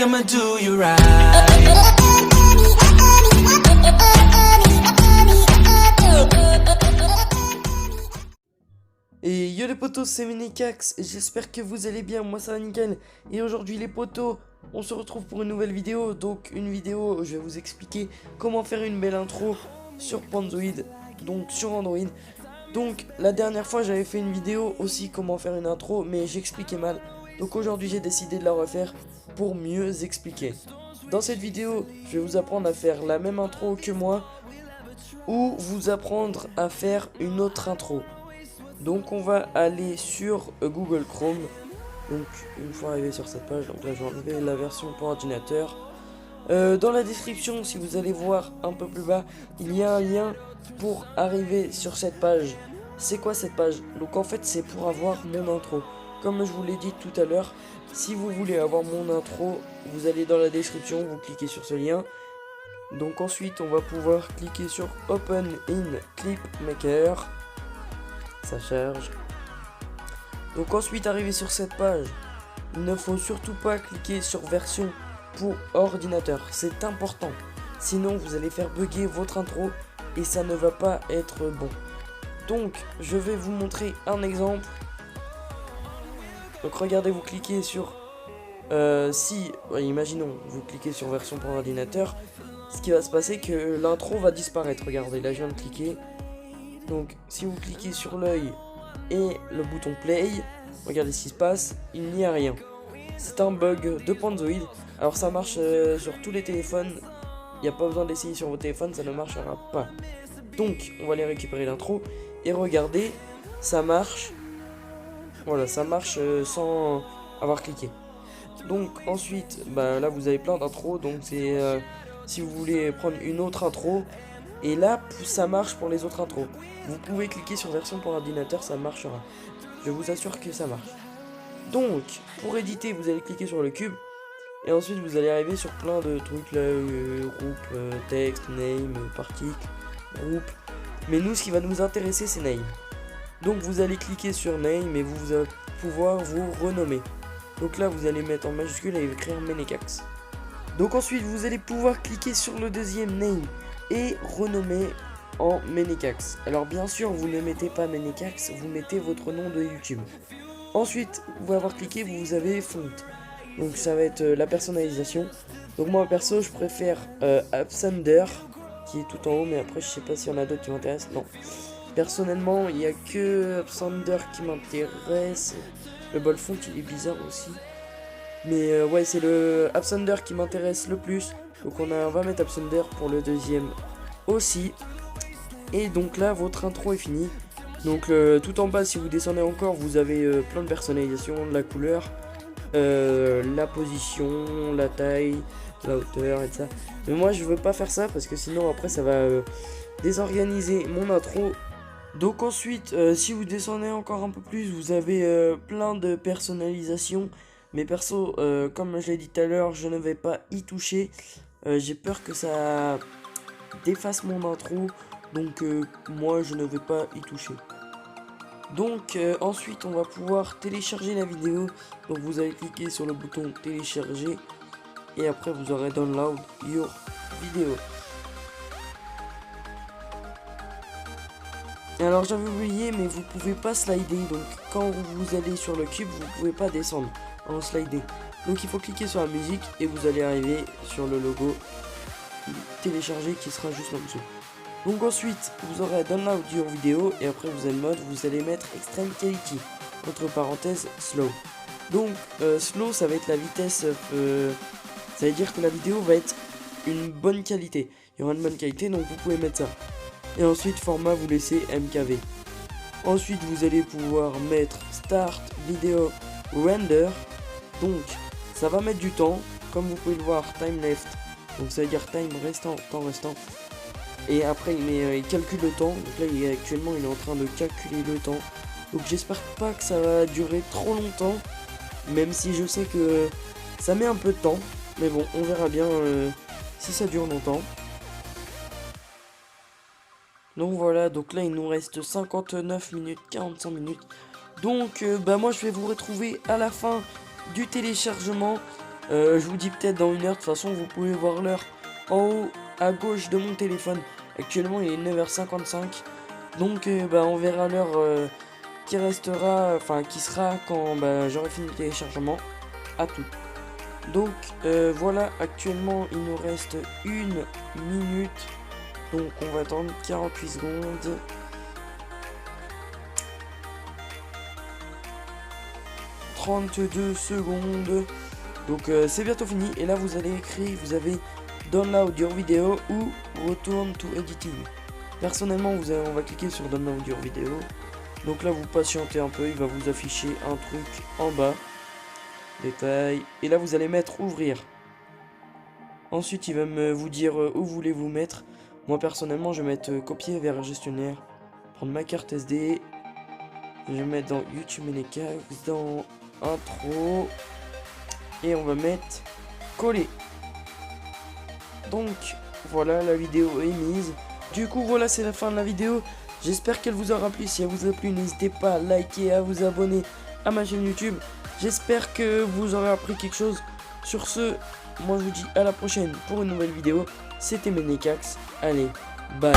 I'ma do you right. Et yo les potos, c'est Menekax, j'espère que vous allez bien, moi ça va nickel. Et aujourd'hui les potos, on se retrouve pour une nouvelle vidéo. Donc une vidéo où je vais vous expliquer comment faire une belle intro sur Panzoid, donc sur Android. Donc la dernière fois j'avais fait une vidéo aussi comment faire une intro, mais j'expliquais mal. Donc aujourd'hui j'ai décidé de la refaire pour mieux expliquer. Dans cette vidéo, je vais vous apprendre à faire la même intro que moi, ou vous apprendre à faire une autre intro. Donc on va aller sur Google Chrome. Donc une fois arrivé sur cette page, donc là je vais enlever la version pour ordinateur. Dans la description, si vous allez voir un peu plus bas, il y a un lien pour arriver sur cette page. C'est quoi cette page? Donc en fait c'est pour avoir mon intro. Comme je vous l'ai dit tout à l'heure, si vous voulez avoir mon intro, vous allez dans la description, vous cliquez sur ce lien. Donc ensuite on va pouvoir cliquer sur Open in Clip Maker. Ça charge. Donc ensuite arrivé sur cette page, il ne faut surtout pas cliquer sur version pour ordinateur, c'est important, sinon vous allez faire bugger votre intro et ça ne va pas être bon. Donc je vais vous montrer un exemple. Donc regardez, vous cliquez sur imaginons vous cliquez sur version pour ordinateur, ce qui va se passer que l'intro va disparaître. Regardez, là je viens de cliquer. Donc si vous cliquez sur l'œil et le bouton play, regardez ce qui se passe, il n'y a rien. C'est un bug de Panzoid. Alors ça marche sur tous les téléphones, il n'y a pas besoin d'essayer sur vos téléphones, ça ne marchera pas. Donc on va aller récupérer l'intro et regardez, ça marche. Voilà, ça marche sans avoir cliqué. Donc ensuite, là vous avez plein d'intros, donc c'est si vous voulez prendre une autre intro. Et là, ça marche pour les autres intros. Vous pouvez cliquer sur version pour ordinateur, ça marchera. Je vous assure que ça marche. Donc, pour éditer, vous allez cliquer sur le cube. Et ensuite, vous allez arriver sur plein de trucs là, groupe, texte, name, party, groupe. Mais nous, ce qui va nous intéresser, c'est name. Donc, vous allez cliquer sur name et vous allez pouvoir vous renommer. Donc là, vous allez mettre en majuscule et écrire Menekax. Donc ensuite, vous allez pouvoir cliquer sur le deuxième name et renommer en Menekax. Alors bien sûr, vous ne mettez pas Menekax, vous mettez votre nom de YouTube. Ensuite, vous allez avoir cliqué, vous avez font. Donc ça va être la personnalisation. Donc moi perso, je préfère Upsender qui est tout en haut, mais après je sais pas s'il y en a d'autres qui m'intéressent. Non. Personnellement, il n'y a que Upsender qui m'intéresse. Le bol font il est bizarre aussi. Mais ouais, c'est le Upsender qui m'intéresse le plus. Donc on va mettre Upsender pour le deuxième aussi. Et donc là, votre intro est finie. Donc tout en bas, si vous descendez encore, vous avez plein de personnalisations, la couleur, la position, la taille, la hauteur et tout ça. Mais moi, je veux pas faire ça parce que sinon après, ça va désorganiser mon intro. Donc ensuite, si vous descendez encore un peu plus, vous avez plein de personnalisations. Mais perso, comme je l'ai dit tout à l'heure, je ne vais pas y toucher. J'ai peur que ça défasse mon intro. Donc moi, je ne vais pas y toucher. Donc ensuite, on va pouvoir télécharger la vidéo. Donc vous allez cliquer sur le bouton télécharger. Et après, vous aurez download your vidéo. Alors j'avais oublié, mais vous pouvez pas slider. Donc quand vous allez sur le cube, vous pouvez pas descendre en slider. Donc il faut cliquer sur la musique et vous allez arriver sur le logo télécharger qui sera juste en dessous. Donc ensuite vous aurez download your vidéo et après vous allez mode, vous allez mettre extreme quality entre parenthèses slow. Donc slow, ça va être la vitesse, ça veut dire que la vidéo va être une bonne qualité. Il y aura une bonne qualité, donc vous pouvez mettre ça. Et ensuite format, vous laissez MKV. Ensuite vous allez pouvoir mettre start video render. Donc ça va mettre du temps, comme vous pouvez le voir, time left, donc ça veut dire time restant, temps restant. Et après il calcule le temps. Donc là actuellement il est en train de calculer le temps. Donc j'espère pas que ça va durer trop longtemps, même si je sais que ça met un peu de temps. Mais bon, on verra bien si ça dure longtemps. Donc voilà, donc là il nous reste 59 minutes, 45 minutes. Donc moi je vais vous retrouver à la fin du téléchargement. Je vous dis peut-être dans 1 heure. De toute façon, vous pouvez voir l'heure en haut à gauche de mon téléphone. Actuellement, il est 9h55. Donc, on verra l'heure qui restera, enfin, qui sera quand j'aurai fini le téléchargement. À tout. Donc, voilà, actuellement, il nous reste 1 minute. Donc, on va attendre 48 secondes. « 32 secondes. Donc c'est bientôt fini. Et là vous allez écrire, vous avez download your video ou return to editing. Personnellement on va cliquer sur download your video. Donc là vous patientez un peu, il va vous afficher un truc en bas. Détail. Et là vous allez mettre ouvrir. Ensuite il va vous dire où voulez-vous mettre. Moi personnellement je vais mettre copier vers un gestionnaire. Prendre ma carte SD. Je vais mettre dans YouTube Menecax, dans intro. Et on va mettre coller. Donc voilà, la vidéo est mise. Du coup voilà, c'est la fin de la vidéo. J'espère qu'elle vous aura plu. Si elle vous a plu, n'hésitez pas à liker, à vous abonner à ma chaîne YouTube. J'espère que vous aurez appris quelque chose. Sur ce, moi je vous dis à la prochaine pour une nouvelle vidéo. C'était Menecax. Allez, bye.